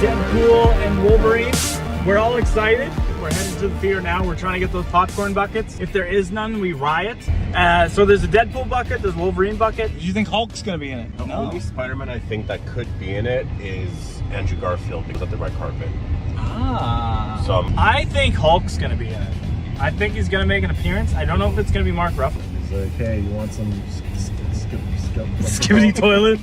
Deadpool and Wolverine. We're all excited. We're heading to the theater now. We're trying to get those popcorn buckets. If there is none, we riot. So there's a Deadpool bucket, there's a Wolverine bucket. Do you think Hulk's gonna be in it? The only Spider-Man I think that could be in it is Andrew Garfield because of the red carpet. Ah. So I think Hulk's gonna be in it. I think he's gonna make an appearance. I don't know if it's gonna be Mark Ruffalo. He's like, hey, you want some Skibbity toilet?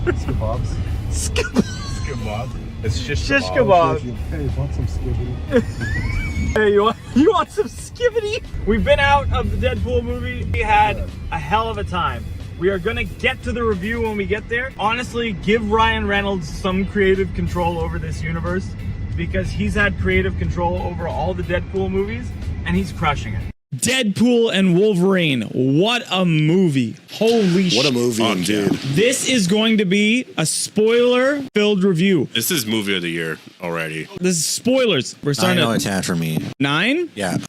Skibobs? Skibobs. It's Shish kebab. Hey, you want some skibbity? Hey, you want some skibbity? We've been out of the Deadpool movie. We had a hell of a time. We are gonna get to the review when we get there. Honestly, give Ryan Reynolds some creative control over this universe because he's had creative control over all the Deadpool movies and he's crushing it. Deadpool and Wolverine. What a movie. Holy shit. What a movie, dude. This is going to be a spoiler-filled review. This is movie of the year already. This is spoilers. We're starting 9 out of 10 for me. 9? Yeah.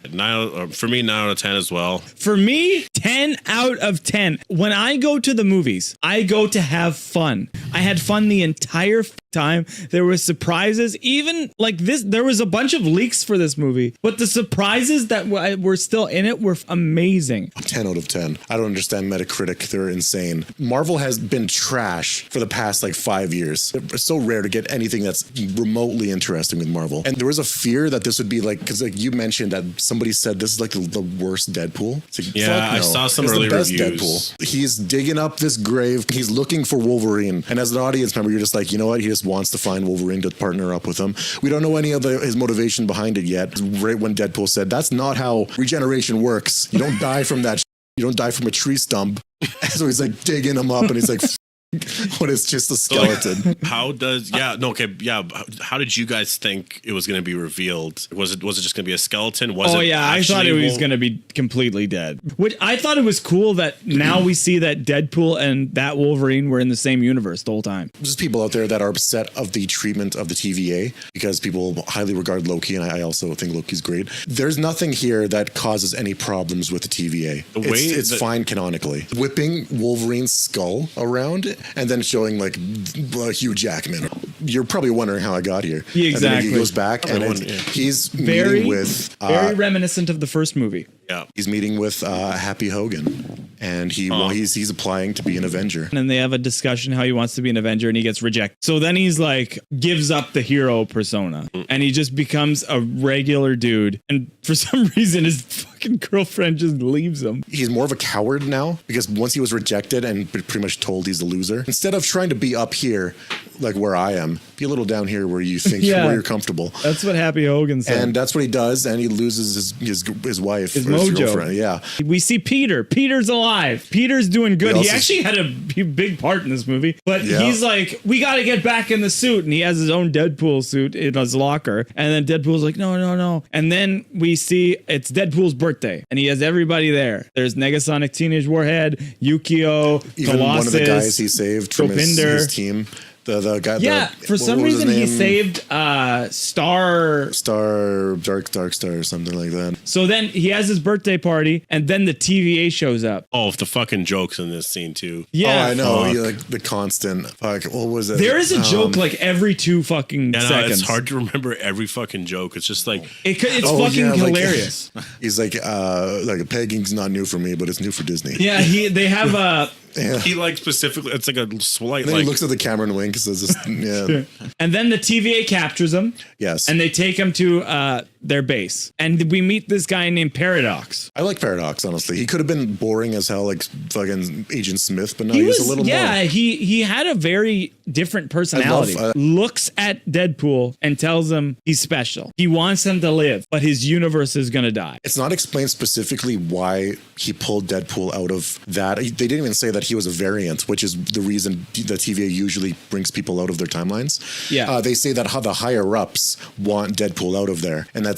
For me, 9 out of 10 as well. For me, 10 out of 10. When I go to the movies, I go to have fun. I had fun the entire time. There were surprises. Even like this, there was a bunch of leaks for this movie, but the surprises that were still in it were amazing. 10 out of 10. I don't understand Metacritic. They're insane. Marvel has been trash for the past like 5 years. It's so rare to get anything that's remotely interesting with Marvel. And there was a fear that this would be like, because like you mentioned that somebody said this is like the worst Deadpool. It's like, Yeah, fuck no. I saw some It's early the best reviews. Deadpool. He's digging up this grave. He's looking for Wolverine. And as an audience member, you're just like, you know what? He just wants to find Wolverine to partner up with him. We don't know any of his motivation behind it yet. Right when Deadpool said, that's not how regeneration works. You don't die from that. You don't die from a tree stump. So he's like digging him up and he's like, when it's just a skeleton. How did you guys think it was going to be revealed? Was it just going to be a skeleton? I thought it was going to be completely dead. Which I thought it was cool that now we see that Deadpool and that Wolverine were in the same universe the whole time. There's people out there that are upset of the treatment of the TVA because people highly regard Loki, and I also think Loki's great. There's nothing here that causes any problems with the TVA. It's fine canonically. Whipping Wolverine's skull around and then showing like Hugh Jackman. You're probably wondering how I got here. Yeah, exactly. And then he goes back and he's meeting with very reminiscent of the first movie. Yeah, he's meeting with Happy Hogan, and he's applying to be an Avenger. And they have a discussion how he wants to be an Avenger, and he gets rejected. So then he's like gives up the hero persona, and he just becomes a regular dude. And for some reason, his fucking girlfriend just leaves him. He's more of a coward now because once he was rejected and pretty much told he's a loser, instead of trying to be up here like where I am, be a little down here where you think where you're comfortable. That's what Happy Hogan said. And that's what he does, and he loses his wife, his girlfriend. Yeah. We see Peter. Peter's alive. Peter's doing good. He also actually had a big part in this movie, but he's like, we got to get back in the suit, and he has his own Deadpool suit in his locker, and then Deadpool's like, no. And then we see it's Deadpool's birthday, and he has everybody there. There's Negasonic Teenage Warhead, Yukio, even Colossus, one of the guys he saved from his team. The guy. For some reason he saved Dark Star or something like that. So then he has his birthday party, and then the TVA shows up. Oh, the fucking jokes in this scene too. Yeah, I know. Like the constant. Fuck. What was it? There is a joke like every 2 fucking seconds. It's hard to remember every fucking joke. It's just like it's fucking hilarious. He's like pegging's not new for me, but it's new for Disney. Yeah, they have a. Yeah. He like specifically, it's like a slight. And then he looks at the camera and winks. Yeah. And then the TVA captures him. Yes. And they take him to their base, and we meet this guy named Paradox. I like Paradox, honestly. He could have been boring as hell, like fucking Agent Smith, but no, he was a little more. Yeah, he had a very different personality. Looks at Deadpool and tells him he's special. He wants him to live, but his universe is gonna die. It's not explained specifically why he pulled Deadpool out of that. They didn't even say that he was a variant, which is the reason the TVA usually brings people out of their timelines. Yeah, they say that the higher ups want Deadpool out of there, and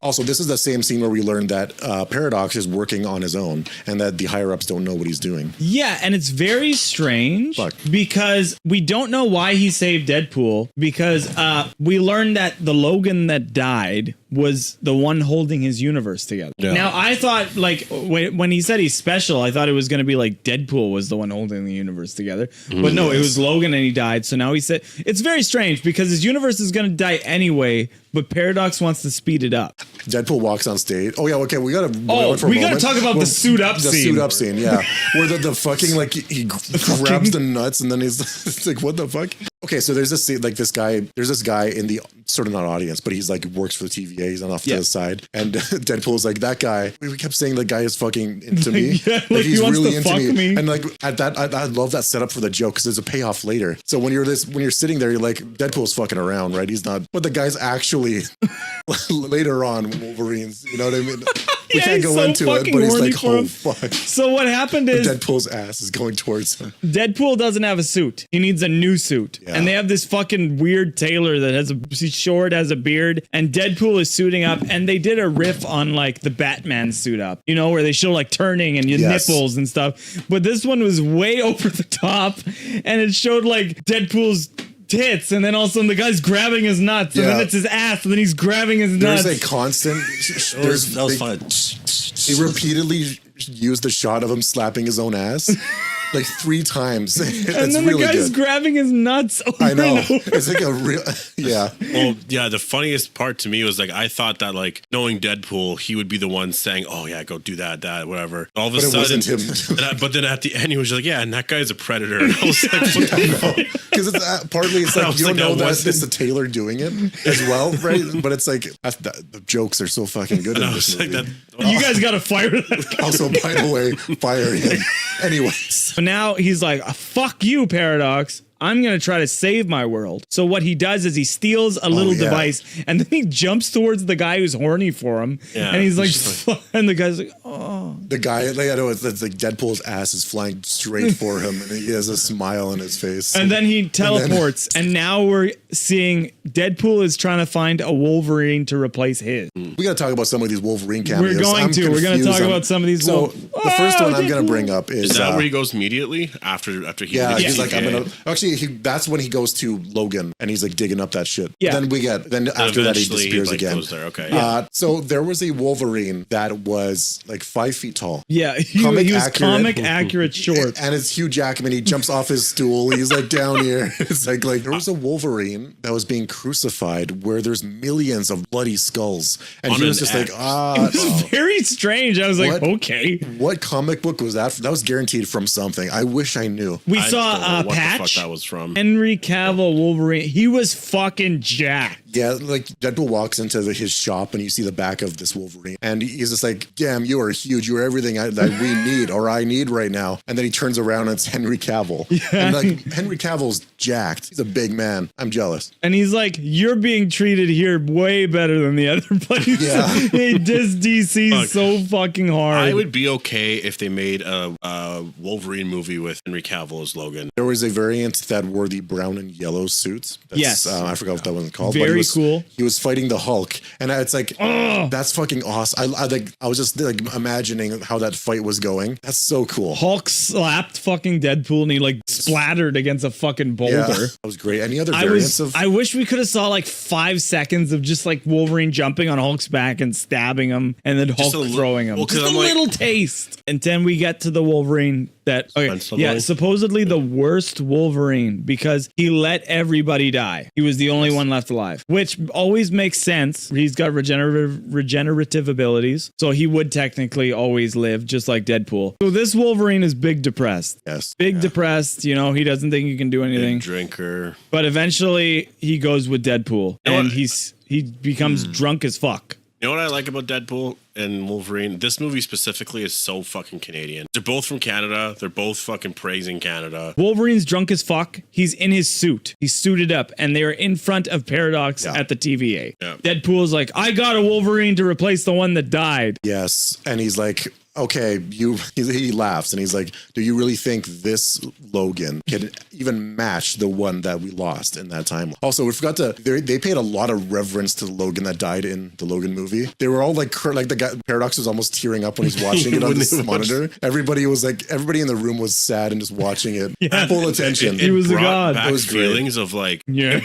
also this is the same scene where we learned that Paradox is working on his own, and that the higher ups don't know what he's doing. Yeah, and it's very strange because we don't know why he saved Deadpool, because we learned that the Logan that died was the one holding his universe together. Yeah. Now, I thought, like, when he said he's special, I thought it was going to be like Deadpool was the one holding the universe together. But no, it was Logan and he died. So now he said, it's very strange because his universe is going to die anyway, but Paradox wants to speed it up. Deadpool walks on stage. Oh yeah, okay, we gotta talk about the suit up scene. The suit up scene, yeah, where the fucking like he grabs the nuts and then he's it's like, what the fuck? Okay, so there's this scene, like there's this guy in the sort of not audience, but he's like works for the TVA. He's on off to the side, and Deadpool's like, that guy. We kept saying the guy is fucking into me. Like he's he really into me. And like at that, I love that setup for the joke because there's a payoff later. So when you're sitting there, you're like, Deadpool's fucking around, right? He's not, but the guy's actually later on Wolverine's. You know what I mean? We can't go into it, but he's like, oh fuck. So what happened is Deadpool's ass is going towards him. Deadpool doesn't have a suit. He needs a new suit. Yeah. And they have this fucking weird tailor that he's short, has a beard, and Deadpool is suiting up, and they did a riff on like the Batman suit up, you know, where they show like turning and your nipples and stuff. But this one was way over the top, and it showed like Deadpool's tits, and then all of a sudden the guy's grabbing his nuts, and then it's his ass, and then he's grabbing his nuts. There's a constant. That was fun. He repeatedly used the shot of him slapping his own ass. Like 3 times. And then the guy's grabbing his nuts over I know. and over. It's like a real, yeah. Well, yeah, the funniest part to me was like, I thought that like knowing Deadpool, he would be the one saying, oh yeah, go do that, whatever. All of a sudden, it wasn't him. But then at the end, he was like, yeah, and that guy's a predator. And I was like, what the fuck? Because it's partly it's like you don't know that it's the tailor doing it as well, right? But it's like the jokes are so fucking good in this movie. Like you guys got to fire that guy. Also, by the way, fire him. Anyways. But now he's like, fuck you, Paradox. I'm going to try to save my world. So what he does is he steals a little device, and then he jumps towards the guy who's horny for him. Yeah, and he's like, and the guy's like, oh. The guy, like, I know it's like Deadpool's ass is flying straight for him, and he has a smile on his face. And then he teleports, and now we're seeing Deadpool is trying to find a Wolverine to replace his. We got to talk about some of these Wolverine cameos. We're going to talk about some of these. So the first one I'm going to bring up is that where he goes immediately after he? Yeah, he's like, I'm gonna actually. That's when he goes to Logan and he's like digging up that shit. Yeah. Then after that he disappears again. Goes there. Okay. So there was a Wolverine that was like 5 feet tall. Yeah, he was comic accurate short. And it's Hugh Jackman. He jumps off his stool. He's like down here. It's like there was a Wolverine that was being crucified where there's millions of bloody skulls, and he was just like, it was very strange. I was like, okay, what comic book was that? That was guaranteed from something. I wish I knew. We saw what Patch. The fuck that was from. Henry Cavill Wolverine. He was fucking jacked. Yeah, like Deadpool walks into his shop and you see the back of this Wolverine, and he's just like, "Damn, you are huge. You are everything that we need, or I need right now." And then he turns around and it's Henry Cavill, and like Henry Cavill's jacked. He's a big man. I'm jealous. And he's like, "You're being treated here way better than the other place." Yeah, he does DC so fucking hard. I would be okay if they made a Wolverine movie with Henry Cavill as Logan. There was a variant that wore the brown and yellow suits. Yes, I forgot what that one's called. Very cool. He was fighting the Hulk, and it's like, that's fucking awesome. I was just like imagining how that fight was going. That's so cool. Hulk slapped fucking Deadpool, and he like splattered against a fucking boulder. Yeah, that was great. Any other variants I wish we could have saw like 5 seconds of just like Wolverine jumping on Hulk's back and stabbing him, and then Hulk throwing him. Just a little taste. And then we get to the Wolverine that supposedly the worst Wolverine because he let everybody die. He was the only one left alive, which always makes sense. He's got regenerative abilities, so he would technically always live, just like Deadpool. So this Wolverine is big depressed. Yes, big depressed. You know, he doesn't think he can do anything. Big drinker. But eventually he goes with Deadpool, and he becomes drunk as fuck. You know what I like about Deadpool and Wolverine? This movie specifically is so fucking Canadian. They're both from Canada. They're both fucking praising Canada. Wolverine's drunk as fuck. He's in his suit. He's suited up, and they are in front of Paradox at the TVA. Yeah. Deadpool's like, I got a Wolverine to replace the one that died. Yes, and he's like, okay, he laughs and he's like, do you really think this Logan can even match the one that we lost in that time? Also, we forgot they paid a lot of reverence to the Logan that died in the Logan movie. They were all like the guy, Paradox was almost tearing up when he's watching it on this monitor. Everybody in the room was sad and just watching it. Full attention. It was a brought god. back It was great. feelings of like, Yeah,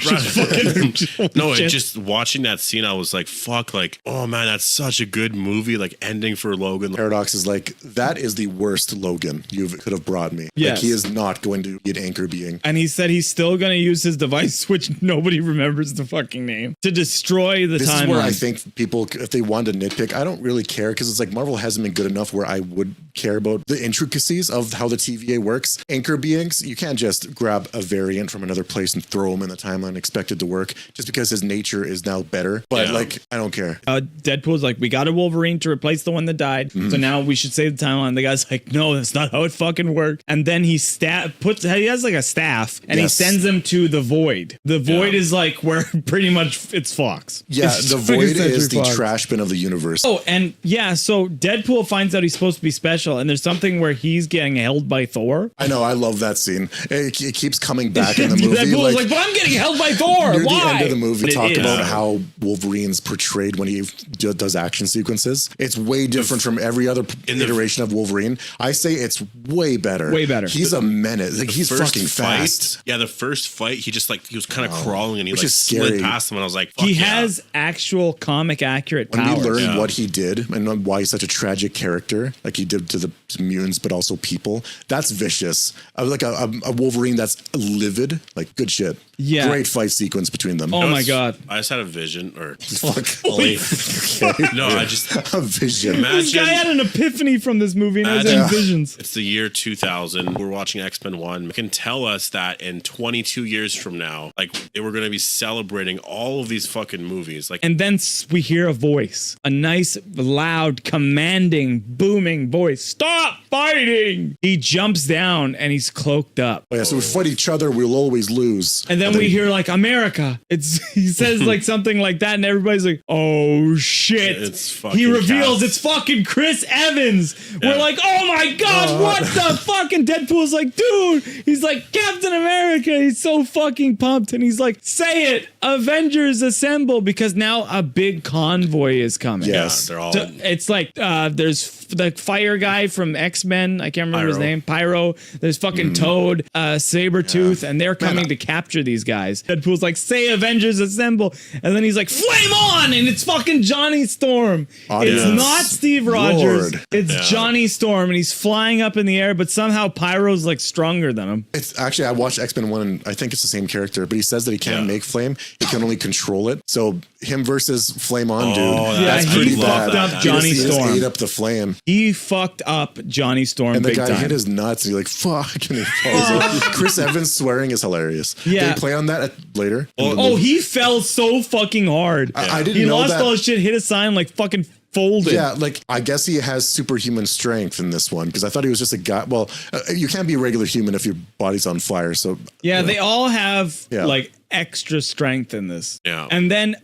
just watching that scene, I was like, fuck, like, oh man, that's such a good movie, like ending for Logan. Paradox is like, that is the worst Logan you could have brought me. Yes. Like, he is not going to be an anchor being. And he said he's still going to use his device, which nobody remembers the fucking name, to destroy the This timeline. is where I think people, if they wanted to nitpick, I don't really care because it's like Marvel hasn't been good enough where I would care about the intricacies of how the TVA works. Anchor beings, you can't just grab a variant from another place and throw him in the timeline and expect it to work just because his nature is now better. But like, I don't care. Deadpool's like, we got a Wolverine to replace the one that died. So now we should save the timeline. The guy's like, no, that's not how it fucking worked. And then he has like a staff and he sends him to the Void. The Void is like where pretty much it's Fox. Yeah, It's the Void is the Fox. trash bin of the universe. Oh, and yeah, so Deadpool finds out he's supposed to be special, and there's something where he's getting held by Thor. I know, I love that scene. It keeps coming back in the movie. Deadpool's like, but I'm getting held by Thor. Near Why? the end of the movie, But it talk is. about how Wolverine's portrayed when he does action sequences. It's way different from every other iteration of Wolverine. I say it's way better. Way better. He's a menace. Like, he's First fucking fight, fast. yeah, the first fight, he was kind of crawling and he Which like is slid scary. past him, and I was like, fuck He yeah. has actual comic accurate When powers. we learned what he did and why he's such a tragic character, like he did to the mutants, but also people, that's vicious. Like a Wolverine that's livid, like good shit. Yeah. Great fight sequence between them. Oh my god. I just had a vision, or Fuck. no, I just A vision. This guy had an epiphany from this movie and has Imagine- visions. It's the year 2000. We're watching X-Men 1. It can tell us that in 22 years from now, like, we're going to be celebrating all of these fucking movies. Like, And then we hear a voice, a nice, loud, commanding, booming voice. Stop fighting! He jumps down and he's cloaked up. Oh, yeah, so we fight each other, we'll always lose. And then we hear like America. He says like something like that, and everybody's like, "Oh shit!" It's fucking he reveals Cap. it's fucking Chris Evans. We're like, "Oh my god, what the fuck?" And Deadpool's like, "Dude," he's like, "Captain America." He's so fucking pumped, and he's like, "Say it, Avengers assemble!" Because now a big convoy is coming. Yes. yeah, they're all. So it's like there's the fire guy from X-Men. I can't remember his Pyro. name. Pyro. There's fucking Toad, Sabretooth, and they're coming to capture these guys. Deadpool's like, say Avengers assemble. And then he's like, flame on! And it's fucking Johnny Storm. Audience. It's not Steve Rogers. Lord. It's Johnny Storm, and he's flying up in the air, but somehow Pyro's like stronger than him. It's actually, I watched X-Men 1 and I think it's the same character, but he says that he can't make flame. He can only control it. So him versus Flame On, dude. yeah, That's he pretty fucked bad. up Johnny He just Storm. ate up the flame. He fucked up Johnny Storm And the big guy time. hit his nuts and he's like, fuck. And he falls over. Chris Evans swearing is hilarious. Yeah. They play on that later. Oh, he fell so fucking hard. I didn't He know lost that. all his shit, hit a sign, like fucking folded. Yeah, like I guess he has superhuman strength in this one because I thought he was just a guy. Well, you can't be a regular human if your body's on fire. So Yeah, they all have Yeah. like extra strength in this. Yeah. And then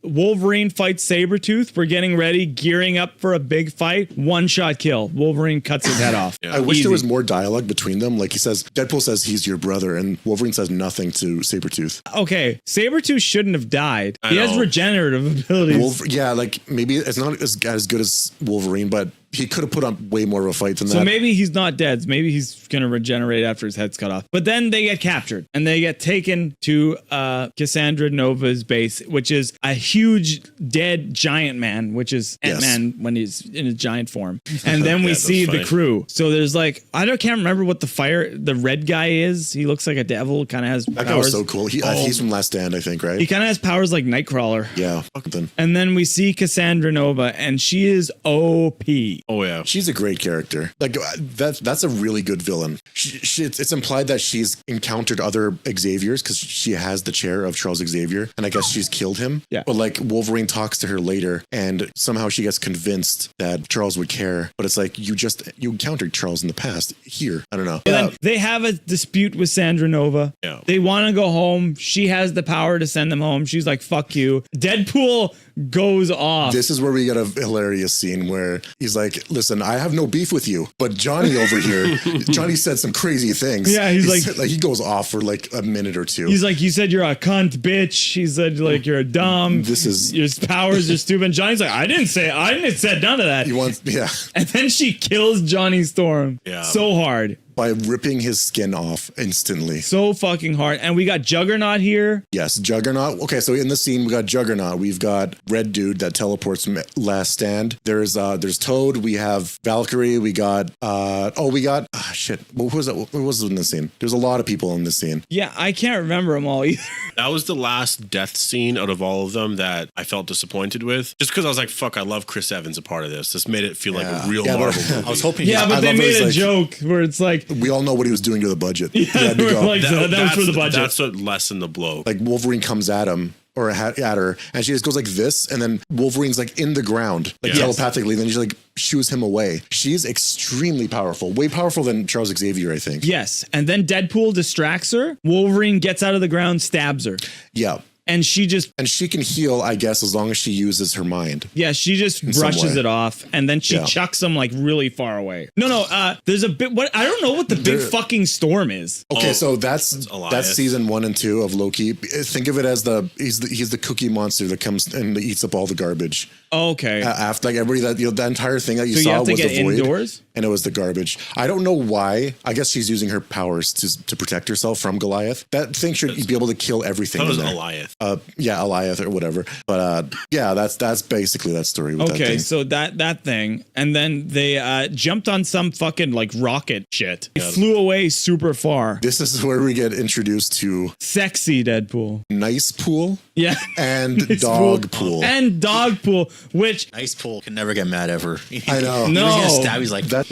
Wolverine fights Sabretooth. We're getting ready, gearing up for a big fight. One shot kill. Wolverine cuts his head off. Yeah. I wish Easy. there was more dialogue between them. Like he says, Deadpool says he's your brother, and Wolverine says nothing to Sabretooth. Okay, Sabretooth shouldn't have died. I He has know. regenerative abilities. Yeah, like maybe it's not as good as Wolverine, but he could have put on way more of a fight than So that. maybe he's not dead. Maybe he's going to regenerate after his head's cut off. But then they get captured and they get taken to Cassandra Nova's base, which is a huge dead giant man, which is Yes. Ant-Man when he's in his giant form. And then we that's see the funny. crew. So there's like, can't remember what the red guy is. He looks like a devil, kind of has that guy powers. was so cool. He's from Last Stand, I think, right? He kind of has powers like Nightcrawler. Yeah, fuck them. And then we see Cassandra Nova and she is OP. Oh yeah. She's a great character. Like that's a really good villain. It's implied that she's encountered other Xaviers because she has the chair of Charles Xavier, and I guess she's killed him. Yeah. But like Wolverine talks to her later, and somehow she gets convinced that Charles would care. But it's like you encountered Charles in the past. Here, I don't know. And then they have a dispute with Sandra Nova. Yeah. They want to go home. She has the power to send them home. She's like, fuck you. Deadpool goes off. This is where we get a hilarious scene where he's like, like, listen, I have no beef with you, but Johnny over here, Johnny said some crazy things. Yeah, he's like he goes off for like a minute or two. He's like, you said you're a cunt, bitch. He said like you're a dumb. Your powers are stupid. And Johnny's like, I didn't say none of that. He wants, yeah. And then she kills Johnny Storm. Yeah. So hard. By ripping his skin off instantly. So fucking hard. And we got Juggernaut here. Yes, Juggernaut. Okay, so in the scene, we got Juggernaut. We've got Red Dude that teleports from Last Stand. There's Toad. We have Valkyrie. We got, shit. What was it? What was in the scene? There's a lot of people in this scene. Yeah, I can't remember them all either. That was the last death scene out of all of them that I felt disappointed with. Just because I was like, fuck, I love Chris Evans a part of this. This made it feel like a real Marvel movie. I was hoping. Yeah, but they made a joke where it's like, we all know what he was doing to the budget. Yeah, like, that was for the budget. That's what lessened the blow. Like Wolverine comes at him or at her, and she just goes like this, and then Wolverine's like in the ground, like telepathically. Then she like shoos him away. She's extremely powerful, way powerful than Charles Xavier, I think. Yes, and then Deadpool distracts her. Wolverine gets out of the ground, stabs her. Yeah. And she can heal, I guess, as long as she uses her mind. Yeah, she just brushes it off, and then she chucks him like really far away. No, there's a bit. What I don't know what the big fucking storm is. Okay, so that's season 1 and 2 of Loki. Think of it as he's the cookie monster that comes and eats up all the garbage. Okay. After like everybody that entire thing that you saw was the void, indoors? And it was the garbage. I don't know why. I guess she's using her powers to protect herself from Goliath. That thing should be able to kill everything. That was Goliath. Goliath or whatever. But that's basically that story. With that thing. So that thing, and then they jumped on some fucking like rocket shit. It flew away super far. This is where we get introduced to sexy Deadpool, Nice Pool, and nice Dog Pool, and Dog Pool, which Nice Pool can never get mad ever. I know. No, he was gonna stab. He's like that.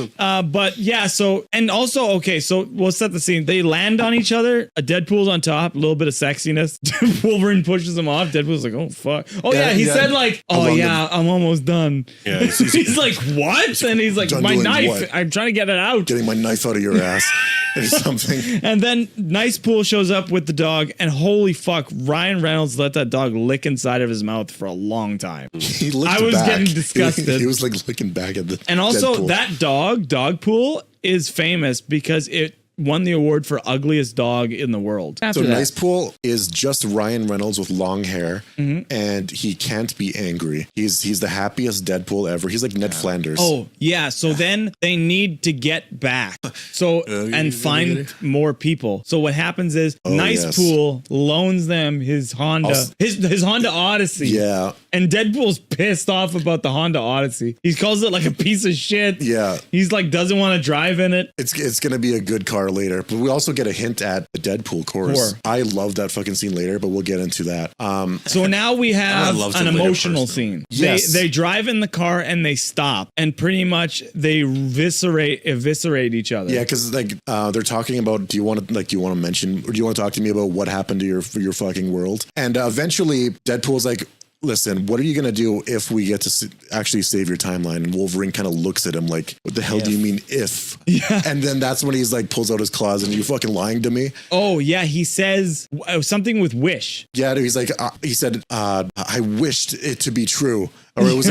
But yeah. So and also okay. So we'll set the scene. They land on each other. A Deadpool's on top. A little bit of sexiness. Wolverine pushes him off. Deadpool's like, oh fuck. Oh yeah. He said like, oh yeah, I'm almost done. Yeah. He's like, what? And he's like, my knife. What? I'm trying to get it out. Getting my knife out of your ass. Or something. And then Nice Pool shows up with the dog, and holy fuck, Ryan Reynolds let that dog lick inside of his mouth for a long time. I was getting disgusted. He was like licking back at the. And also Deadpool. that Dog Pool, is famous because it won the award for ugliest dog in the world. So Nice Pool is just Ryan Reynolds with long hair, and he can't be angry. He's the happiest Deadpool ever. He's like Ned Flanders. Oh yeah. So then they need to get back. So and find more people. So what happens is Nice Pool loans them his Honda, his Honda Odyssey. Yeah. And Deadpool's pissed off about the Honda Odyssey. He calls it like a piece of shit. Yeah. He's like doesn't want to drive in it. It's gonna be a good car later, but we also get a hint at the Deadpool chorus. I love that fucking scene later, but we'll get into that. So now we have an emotional scene. Yes. They drive in the car and they stop, and pretty much they eviscerate each other. Yeah, because like they're talking about, do you want to mention, or do you want to talk to me about what happened to your fucking world? And eventually Deadpool's like, listen, what are you going to do if we get to actually save your timeline? And Wolverine kind of looks at him like, what the hell do you mean if? Yeah. And then that's when he's like, pulls out his claws and you fucking lying to me. Oh, yeah. He says something with wish. Yeah, he's like, he said, I wished it to be true. Or it was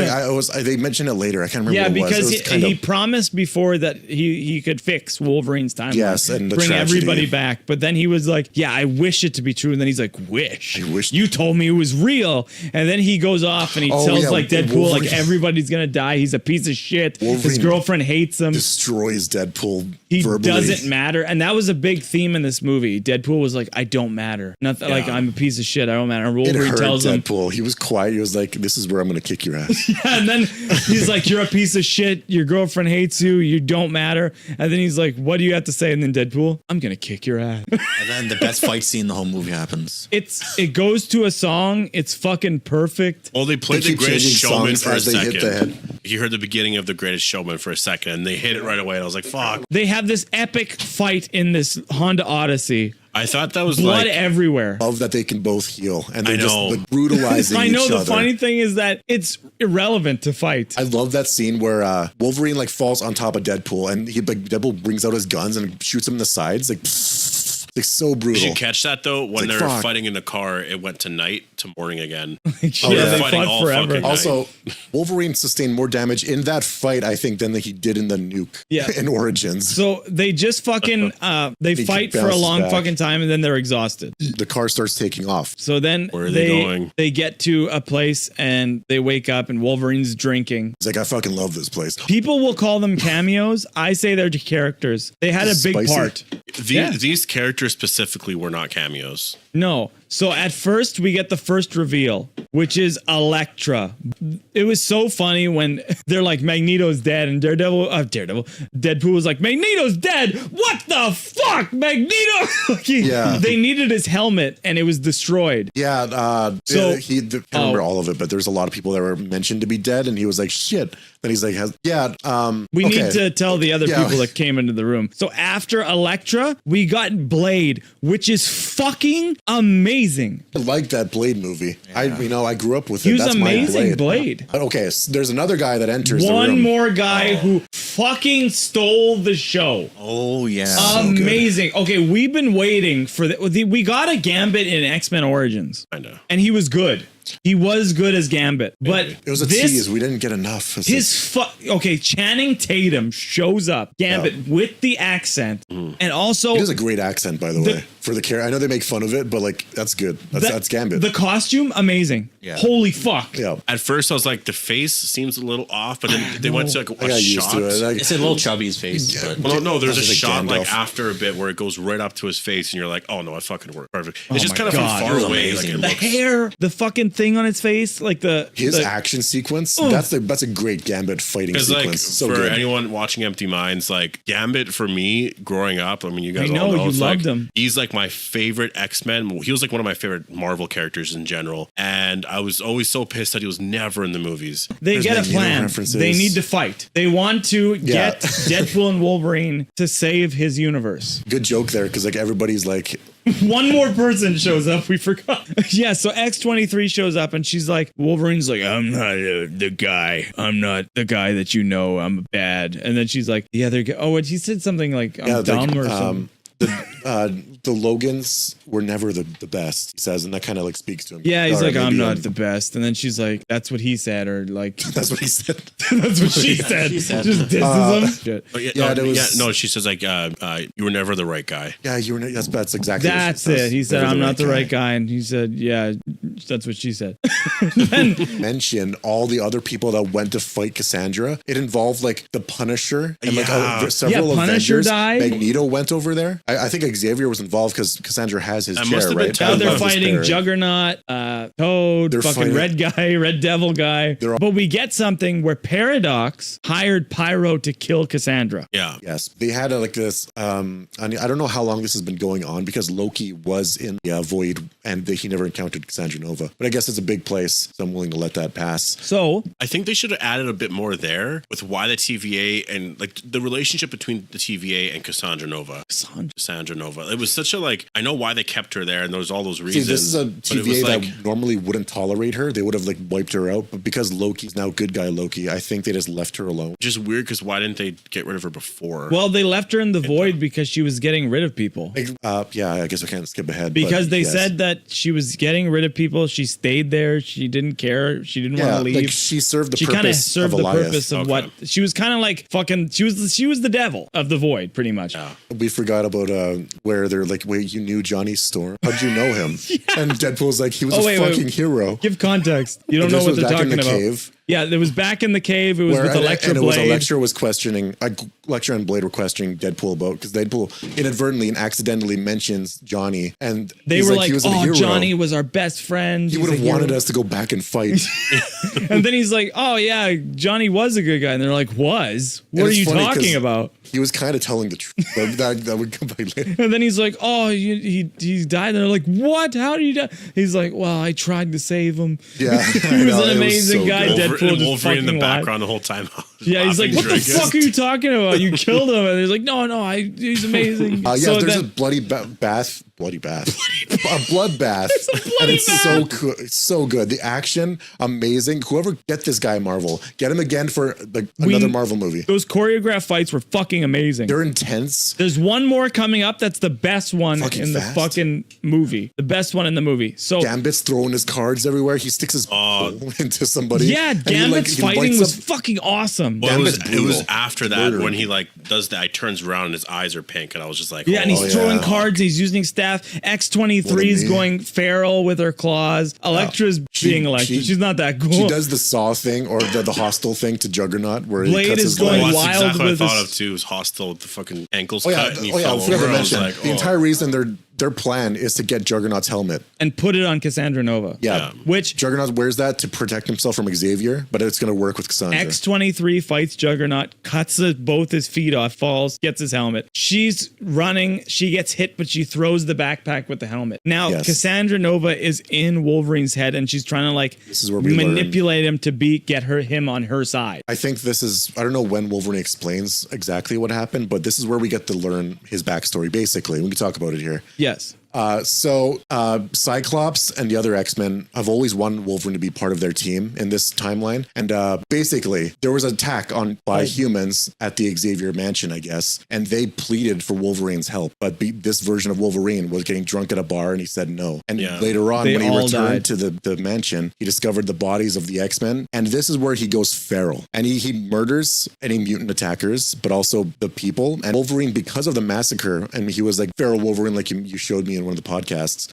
like, they mentioned it later. I can't remember what it was. Yeah, because he promised before that he could fix Wolverine's timeline. Yes, and bring everybody back. But then he was like, yeah, I wish it to be true. And then he's like, wish. I wish. You told me it was real. And then he goes off and he tells like Deadpool, Wolverine, like everybody's going to die. He's a piece of shit. Wolverine his girlfriend hates him. Destroys Deadpool He verbally. doesn't matter. And that was a big theme in this movie. Deadpool was like, I don't matter. Nothing like I'm a piece of shit. I don't matter. And Wolverine tells him. Deadpool. He was quiet. He was like, this is where I'm going to kick your ass. Yeah, and then he's like, you're a piece of shit. Your girlfriend hates you. You don't matter. And then he's like, what do you have to say? And then Deadpool, I'm going to kick your ass. And then the best fight scene in the whole movie happens. It goes to a song. It's fucking perfect. Well, they played The Greatest Showman for a second. Hit the head. You heard the beginning of The Greatest Showman for a second, and they hit it right away. And I was like, fuck. They have this epic fight in this Honda Odyssey. I thought that was blood everywhere. Love that they can both heal, and they're just like, brutalizing I know each the other. funny thing is that it's irrelevant to fight. I love that scene where Wolverine like falls on top of Deadpool, and Deadpool brings out his guns and shoots him in the sides, like so brutal. Did you catch that though? When they're fighting in the car, it went to night. to morning again. Yeah, they Fighting fought all forever. fucking night. Also, Wolverine sustained more damage in that fight, I think, than he did in the nuke in Origins. So they just fucking they fight for a bounces long back. fucking time and then they're exhausted. The car starts taking off. So then Where are they going? They get to a place and they wake up and Wolverine's drinking. He's like, I fucking love this place. People will call them cameos. I say they're characters. They had a big Spicy. part. These characters specifically were not cameos. No. So at first we get the first reveal, which is Elektra. It was so funny when they're like Magneto's dead and Deadpool was like, Magneto's dead. What the fuck, Magneto? They needed his helmet and it was destroyed. Yeah, I can't remember all of it, but there's a lot of people that were mentioned to be dead, and he was like, "Shit." Then he's like, We need to tell the other people that came into the room. So after Elektra, we got Blade, which is fucking amazing. I like that Blade movie. Yeah. I grew up with He it. was That's amazing, my Blade. Okay, so there's another guy that enters the room. One more guy who fucking stole the show. Oh yeah. Amazing. Okay, we've been waiting for we got a Gambit in X-Men Origins. I know. And he was good. He was good as Gambit, but It was a tease. We didn't get enough. Channing Tatum shows up, Gambit with the accent, and also He has a great accent, by the way, for the character. I know they make fun of it, but like that's good. That's Gambit. The costume, amazing. Yeah. Holy fuck. Yeah, At first, I was like, the face seems a little off, but then they went to like I a got used shot. to it. Like, It's a little chubby's face. But Well, no, there's a That's like shot like Gandalf. after a bit where it goes right up to his face, and you're like, "Oh no, it fucking worked perfect." Oh It's just my kind of God. from It was far away. Like, amazing. it The looks, hair, the fucking thing on its face, like his action sequence. That's a great Gambit fighting because sequence. like So for good. anyone watching Empty Minds, like Gambit for me growing up, I mean, you guys I know, all know you it's loved like, him. He's like my favorite X-Men. He was like one of my favorite Marvel characters in general, and I was always so pissed that he was never in the movies. They There's get a Magneto plan. references. They need to fight. They want to get Deadpool and Wolverine to save his universe. Good joke there, because like everybody's like, One more person shows up. We forgot. Yeah, so X-23 shows up and she's like, Wolverine's like, I'm not the guy. I'm not the guy that you know. I'm bad. And then she's like, the other guy. Oh, and he said something like, I'm dumb or something. the Logans were never the best, he says, and that kind of like speaks to him. Yeah, he's Or like, I'm maybe, not the best. And then she's like, that's what he said, or like, That's what he said. that's what she said. She said. Just disses him. Shit. Oh, yeah, Yeah, no, there was- no, she says like, you were never the right guy. Yeah, you were. That's exactly. That's what she it. says. He said, Never I'm not the right guy. And he said, yeah, that's what she said. Mention all the other people that went to fight Cassandra. It involved like the Punisher and like Yeah. several Yeah, Punisher Avengers. died. Magneto went over there. I think Xavier was involved because Cassandra has his That chair, must have been right? terrible. Now they're His fighting parrot. Juggernaut, Toad, They're fucking fighting- Red Guy, Red Devil guy. They're all- But we get something where Paradox hired Pyro to kill Cassandra. Yeah. Yes, they had like this. I don't know how long this has been going on because Loki was in the Void and he never encountered Cassandra Nova. But I guess it's a big place, so I'm willing to let that pass. So I think they should have added a bit more there with why the TVA and like the relationship between the TVA and Cassandra Nova. Cassandra Nova. It was such a like, I know why they kept her there and there's all those See, reasons. this is a but it TVA was that like, normally wouldn't tolerate her. They would have like wiped her out. But because Loki's now good guy Loki, I think they just left her alone. just weird because why didn't they get rid of her before? well, they left her in the void because she was getting rid of people. Yeah, I guess I can't skip ahead. Because but they yes. said that she was getting rid of people. She stayed there. She didn't care. She didn't want to leave. like she served the She kind of purpose served of the Elias. purpose of Okay. what she was kind of like fucking. She was the devil of the void, pretty much. Yeah. We forgot about where they're like, wait, you knew Johnny Storm? How'd you know him? And Deadpool's like, he was Oh, a wait, wait. fucking hero. Give context. You don't And know this what was they're back in talking the about. cave. Yeah, it was back in the cave. It was with Elektra and it was Blade. Elektra was questioning, Elektra and Blade were questioning Deadpool about, because Deadpool inadvertently and accidentally mentions Johnny, and They he's were like, he was a "Oh, hero. Johnny was our best friend. He He's would have a wanted hero." us to go back and fight. And then he's like, "Oh yeah, Johnny was a good guy." And they're like, "Was? What And are it's you funny 'cause talking about?" He was kind of telling the truth, but that would come by later. And then he's like, "Oh, he died." And they're like, "What? How did he die?" He's like, "Well, I tried to save him." Yeah, He was an amazing guy. Deadpool just Wolverine in the fucking lied. background the whole time. Yeah, he's like, laughing "What the during it. fuck are you talking about? You killed him." And he's like, "No, he's amazing." Yeah, So there's then- a bloody bath bloody bath. A bloodbath. And it's so good. So good. The action, amazing. Whoever get this guy Marvel, get him again for another Marvel movie. Those choreographed fights were fucking amazing. They're intense. There's one more coming up that's the best one Fucking in the fast. fucking movie. The best one in the movie. So Gambit's throwing his cards everywhere. He sticks his into somebody. yeah, and he, Gambit's he fighting lights was up- fucking awesome. Well, it was brutal. after that Murder. when he like does that. He turns around and his eyes are pink, and I was just like, Yeah, and he's Oh, throwing yeah. cards. He's using staff. X-23 is What a going feral with her claws. Elektra's being Elektra. She's not that cool. She does the Saw thing or the hostile thing to Juggernaut where Blade he cuts is his going leg. Well, that's wild exactly what I with thought this- of too. Was hostile with the fucking ankles Oh yeah, cut, and he I fell forgot over. to I was mention like, the entire reason their plan is to get Juggernaut's helmet. and put it on Cassandra Nova. Yeah. Which Juggernaut wears that to protect himself from Xavier, but it's going to work with Cassandra. X-23 fights Juggernaut, cuts both his feet off, falls, gets his helmet. She's running. She gets hit, but she throws the backpack with the helmet. Now, Yes. Cassandra Nova is in Wolverine's head, and she's trying to like This is where we manipulate him to get him on her side. I think this is, I don't know when Wolverine explains exactly what happened, but this is where we get to learn his backstory, basically. We can talk about it here. Yes. Cyclops and the other X-Men have always wanted Wolverine to be part of their team in this timeline. And basically, there was an attack by humans at the Xavier mansion, I guess, and they pleaded for Wolverine's help. But this version of Wolverine was getting drunk at a bar and he said no. And later on, They when he all returned died. to the mansion, he discovered the bodies of the X-Men. And this is where he goes feral. And he murders any mutant attackers, but also the people. And Wolverine, because of the massacre, and he was like feral Wolverine, like you showed me in one of the podcasts,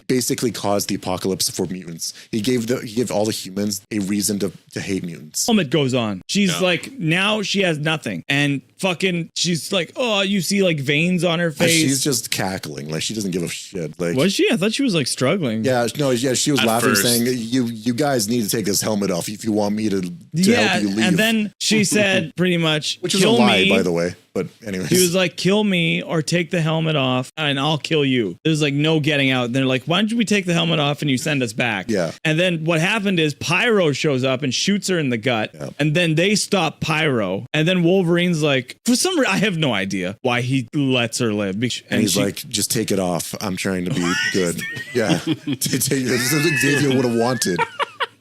basically caused the apocalypse for mutants. He gave all the humans a reason to hate mutants. Helmet goes on. She's like, now she has nothing. And fucking, she's like, oh, you see like veins on her And face. she's just cackling, like she doesn't give a shit. Like, Was she? I thought she was like struggling. yeah, no, yeah, she was At laughing, first. saying, "You guys need to take this helmet off if you want me to Yeah, help you leave." and then she said pretty much, which is a kill lie, me. by the way. But anyways, He was like, kill me or take the helmet off and I'll kill you. There's like no getting out. They're like, why don't we take the helmet off and you send us back? Yeah. And then what happened is Pyro shows up and shoots her in the gut. Yeah. And then they stop Pyro. And then Wolverine's like, for some reason, I have no idea why he lets her live. and he's like, just take it off. I'm trying to be good. Yeah, this is what Xavier would have wanted.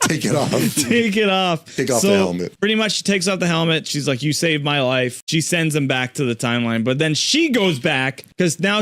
Take it off. take it off. Take off the helmet. Pretty much she takes off the helmet. She's like, you saved my life. She sends him back to the timeline. But then she goes back because now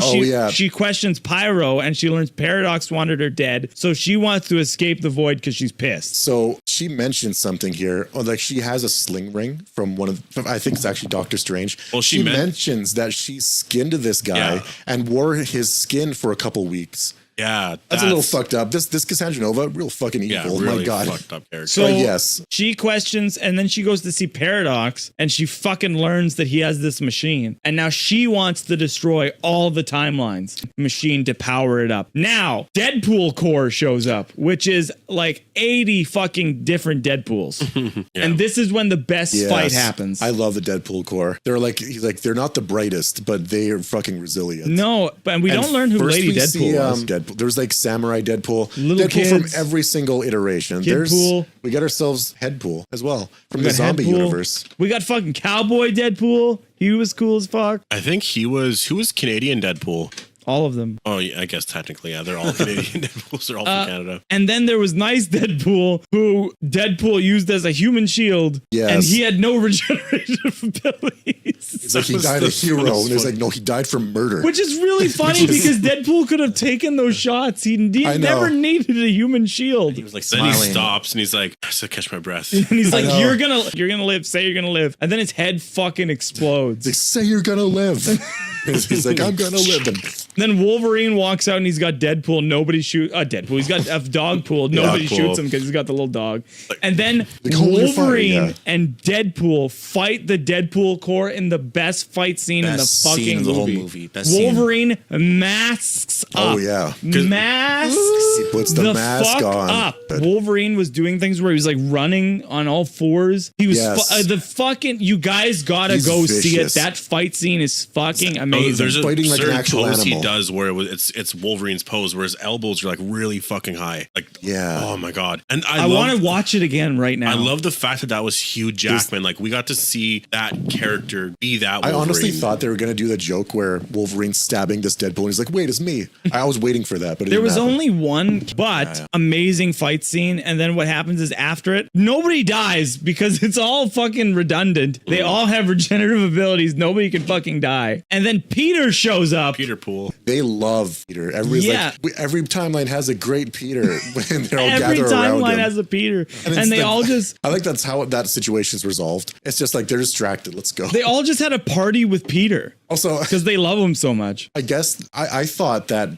she questions Pyro and she learns Paradox wanted her dead. So she wants to escape the void because she's pissed. So she mentioned something here. Oh, like she has a sling ring from I think it's actually Doctor Strange. Well, she mentions that she skinned this guy and wore his skin for a couple weeks. Yeah, That's a little fucked up. This Cassandra Nova, real fucking evil. Yeah, Oh really my god. fucked up character. So yes. she questions and then she goes to see Paradox and she fucking learns that he has this machine. And now she wants to destroy all the timelines machine to power it up. Now, Deadpool Core shows up, which is like 80 fucking different Deadpools. And this is when the best fight happens. I love the Deadpool core. They're like, he's like, they're not the brightest, but they are fucking resilient. No, but we don't learn who first Lady we Deadpool see, was. Deadpool. There's like Samurai Deadpool. Little Deadpool from kids. every single iteration. Kidpool. We got ourselves Headpool as well from We the got zombie Headpool. universe. We got fucking Cowboy Deadpool. He was cool as fuck. I think who was Canadian Deadpool? All of them. Oh, yeah, I guess technically, yeah, they're all Canadian Deadpools. They're all from Canada. And then there was Nice Deadpool, who Deadpool used as a human shield. Yes. And he had no regeneration abilities. It's like he died a hero. And there's like, no, he died from murder. Which is really funny because Deadpool could have taken those shots. He I know. never needed a human shield. He was like Then he smiling. stops and he's like, I have to catch my breath. And he's like, know. you're gonna live, say you're gonna live. And then his head fucking explodes. They say you're gonna live. He's like, I'm gonna live. And Then Wolverine walks out and he's got Deadpool. Nobody shoots Deadpool. He's got a Dogpool. Nobody Dogpool. shoots him because he's got the little dog. And then call it a fight, Wolverine yeah. and Deadpool fight the Deadpool core in the best fight scene in the Best fucking scene of the whole movie. movie. Best scene. Wolverine masks up. oh yeah. Masks He puts the mask fuck on. up. Wolverine was doing things where he was like running on all fours. He was Yes. the fucking. You guys gotta He's go see it. vicious. That fight scene is fucking Oh, amazing. there's a Fighting like an certain actual pose animal. he does where it's Wolverine's pose where his elbows are like really fucking high. Like, Yeah. oh my god. And I want to watch it again right now. I love the fact that was Hugh Jackman. Like we got to see that character be that. I Wolverine. honestly thought they were gonna do the joke where Wolverine's stabbing this Deadpool and he's like, wait, it's me. I was waiting for that, but it There didn't was happen. only one, but amazing fight scene. And then what happens is after it, nobody dies because it's all fucking redundant. They all have regenerative abilities. Nobody can fucking die. And then Peter shows up. Peter Pool. They love Peter. Everybody's Yeah. like, every timeline has a great Peter when they all Every gather around timeline him. has a Peter. it's And they like- all just I like that's how that situation's resolved. It's just like they're distracted. Let's go. they all just had a party with Peter Also, because they love him so much. I guess I thought that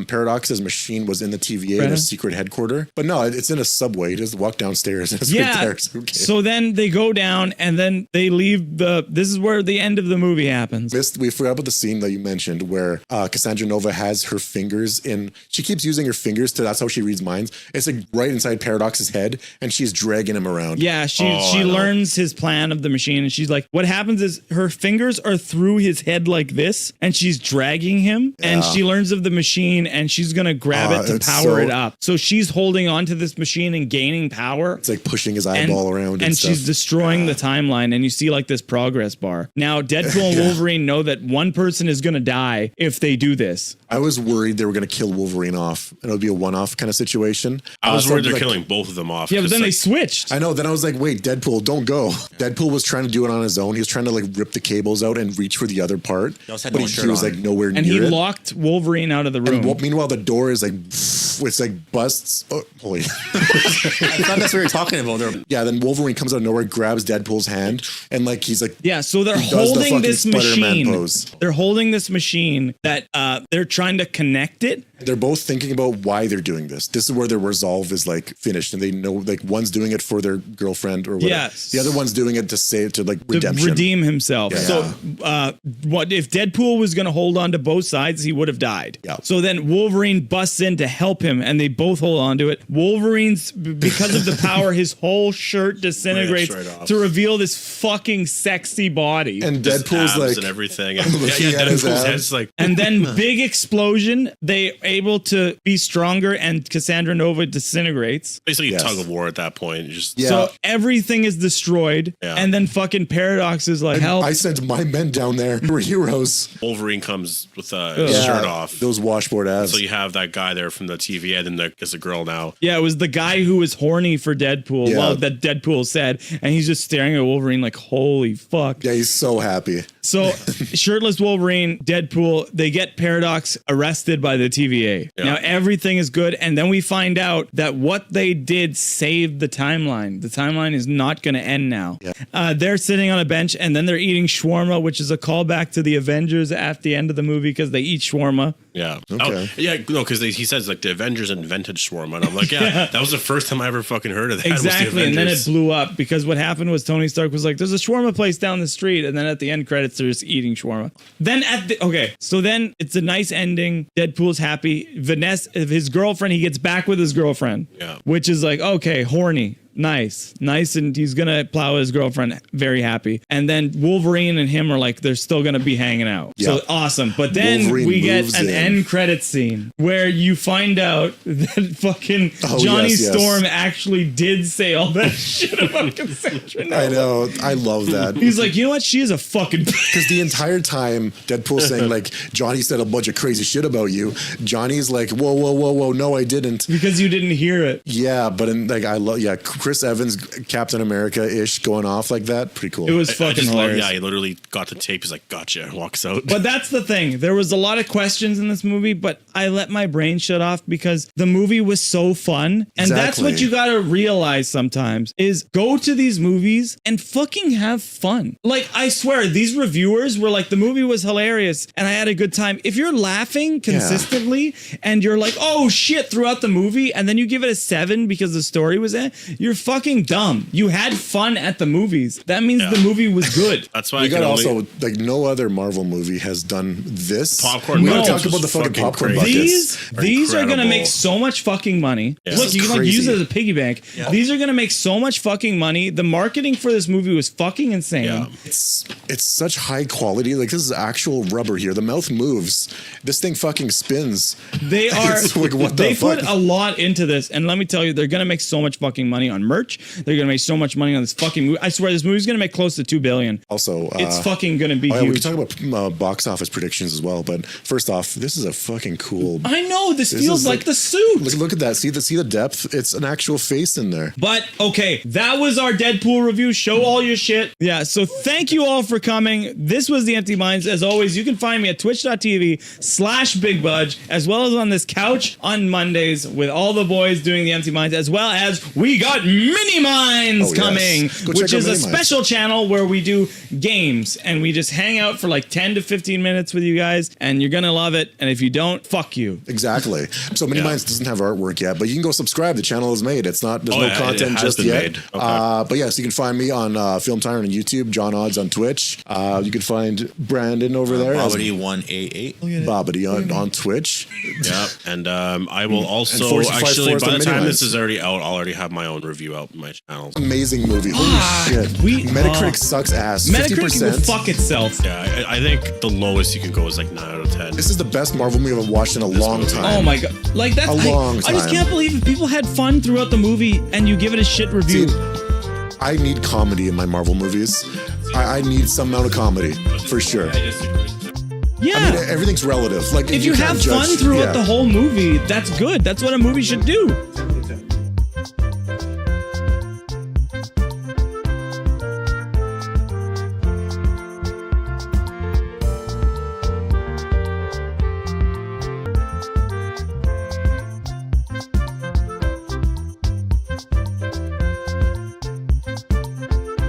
Paradox's machine was in the TVA in a secret headquarter, but no, it's in a subway. He just walk downstairs and it's right Yeah. there. So, okay. So then they go down and then they leave this is where the end of the movie happens. We forgot about the scene that you mentioned where Cassandra Nova has her fingers in. She keeps using her fingers that's how she reads minds. It's like right inside Paradox's head, and she's dragging him around. Yeah, she I know. learns his plan of the machine, and she's like, what happens is her fingers are through his head like this, and she's dragging him, and she learns of the machine, and she's gonna grab it to it's power it up. So she's holding on to this machine and gaining power. It's like pushing his eyeball around, and stuff. she's destroying the timeline, and you see like this progress bar. Now, Deadpool and Wolverine know that one person is gonna die if they do this. I was worried they were going to kill Wolverine off, and it would be a one-off kind of situation. I was So worried they're like, killing both of them off. Yeah, but 'cause, then they like, switched. I know. Then I was like, wait, Deadpool, don't go. Deadpool was trying to do it on his own. He was trying to like rip the cables out and reach for the other part. also had But no he shirt was on. like nowhere And he near it. locked Wolverine out of the room. Meanwhile, the door is like, it's like busts. Oh, holy. I thought that's what we were talking about. There. Yeah, then Wolverine comes out of nowhere, grabs Deadpool's hand, and like he's like, Yeah, so they're He does the holding fucking this Spider-Man machine. pose. They're holding this machine that they're trying to connect it. they're both thinking about why they're doing this. This is where their resolve is like finished, and they know like one's doing it for their girlfriend or whatever. Yes. The other one's doing it to save to like To redemption. redeem himself. Yeah. So, what if Deadpool was going to hold on to both sides? He would have died. Yeah. So then Wolverine busts in to help him, and they both hold on to it. Wolverine's because of the power, his whole shirt disintegrates Rips right off. to reveal this fucking sexy body. and his Deadpool's abs like, and everything. And, He yeah, had his Deadpool's abs. head's like, And then big explosion. They able to be stronger, and Cassandra Nova disintegrates. basically Yes. tug of war at that point. Just Yeah. So everything is destroyed, Yeah. and then fucking Paradox is like, help. I sent my men down there. We're heroes. Wolverine comes with his shirt off. Those washboard abs. So you have that guy there from the TVA, then there's a girl now. Yeah, it was the guy who was horny for Deadpool. Yeah. Well, that Deadpool said, and he's just staring at Wolverine like, holy fuck. yeah, he's so happy. So, shirtless Wolverine, Deadpool, they get Paradox arrested by the TVA. Yeah. Now, everything is good. And then we find out that what they did saved the timeline. The timeline is not going to end now. They're sitting on a bench, and then they're eating shawarma, which is a callback to the Avengers at the end of the movie because they eat shawarma. Yeah. Okay. Oh, yeah, no, because he says like the Avengers invented shawarma. And I'm like, yeah, that was the first time I ever fucking heard of that. was the Exactly, and then it Avengers. blew up because what happened was Tony Stark was like, "There's a shawarma place down the street," and then at the end credits, they're just eating shawarma. Then so then it's a nice ending. Deadpool's happy. Vanessa, his girlfriend, he gets back with his girlfriend, Yeah. which is like okay, horny. Nice, and he's gonna plow his girlfriend. Very happy, and then Wolverine and him are like they're still gonna be hanging out. So Yeah. awesome. But then Wolverine we get moves an in. end credit scene where you find out that fucking Johnny yes, yes. Storm actually did say all that shit about Cassandra Nova. I know. I love that. He's like, you know what? She is a fucking. Because the entire time, Deadpool's saying, like, Johnny said a bunch of crazy shit about you. Johnny's like, whoa, no, I didn't. Because you didn't hear it. Yeah, but like, I love, Chris Evans, Captain America-ish going off like that. Pretty cool. It was I fucking just love, hilarious. yeah, he literally got the tape. He's like, gotcha, and walks out. But that's the thing. There was a lot of questions in this movie, but I let my brain shut off because the movie was so fun. And that's what Exactly. you got to realize sometimes is go to these movies and fucking have fun. Like, I swear, these reviewers were like, the movie was hilarious and I had a good time. If you're laughing consistently and you're like, oh shit, throughout the movie, and then you give it a 7 because the story was you're fucking dumb. You had fun at the movies. That means the movie was good. That's why We I can got only, also, like, no other Marvel movie has done this. Popcorn We buckets talk about was the fucking fucking popcorn crazy. buckets. These are gonna incredible. make so much fucking money. Yeah. Look, This you is can like use it crazy. as a piggy bank. These are gonna make so much fucking money. The marketing for this movie was fucking insane. Yeah. It's such high quality. Like, this is actual rubber here. The mouth moves. This thing fucking spins. They are. It's like, what the they put fuck? a lot into this, and let me tell you, they're gonna make so much fucking money on merch. They're gonna make so much money on this fucking movie. I swear this movie's gonna make close to $2 billion. Also, It's fucking gonna be oh, yeah, we huge. can talk about box office predictions as well. But first off, this is a fucking cool. I know this feels is like like- the suit. Look at that. See the depth. It's an actual face in there. But okay, that was our Deadpool review. Show all your shit. Yeah, so thank you all for coming. This was The Empty Minds. As always, you can find me at twitch.tv/BigBudge, as well as on this couch on Mondays with all the boys doing The Empty Minds, as well as we got Mini Minds Oh, yes. coming, Go check which out is a Mini Minds. special channel where we do games and we just hang out for like 10 to 15 minutes with you guys, and you're gonna love it. And if you don't, fuck you. Exactly. So Mini Minds doesn't have artwork yet, but you can go subscribe. The channel is made. It's not. There's Oh, no yeah, content it has just been yet. made. Okay. But yes, you can find me on Film Tyrant on YouTube. John Odds on Twitch. You can find Brandon over there. as Bobbity188. Bobbity on Twitch. Yeah, and I will also 45 actually Forest by the and time Mini this Minds. is already out, I'll already have my own review out on my channel. Amazing movie. Holy shit. Metacritic sucks ass. Metacritic can go 50%. fuck itself. Yeah, I think the lowest you can go is like 9 out of 10. This is the best Marvel movie I've watched in a long movie. time. Oh my god. Like that's A long I just time. can't believe if people had fun throughout the movie and you give it a shit review. See, I need comedy in my Marvel movies. I need some amount of comedy for sure. Yeah. I mean, everything's relative. Like if you can't have fun judge- throughout yeah. the whole movie, that's good. That's what a movie should do.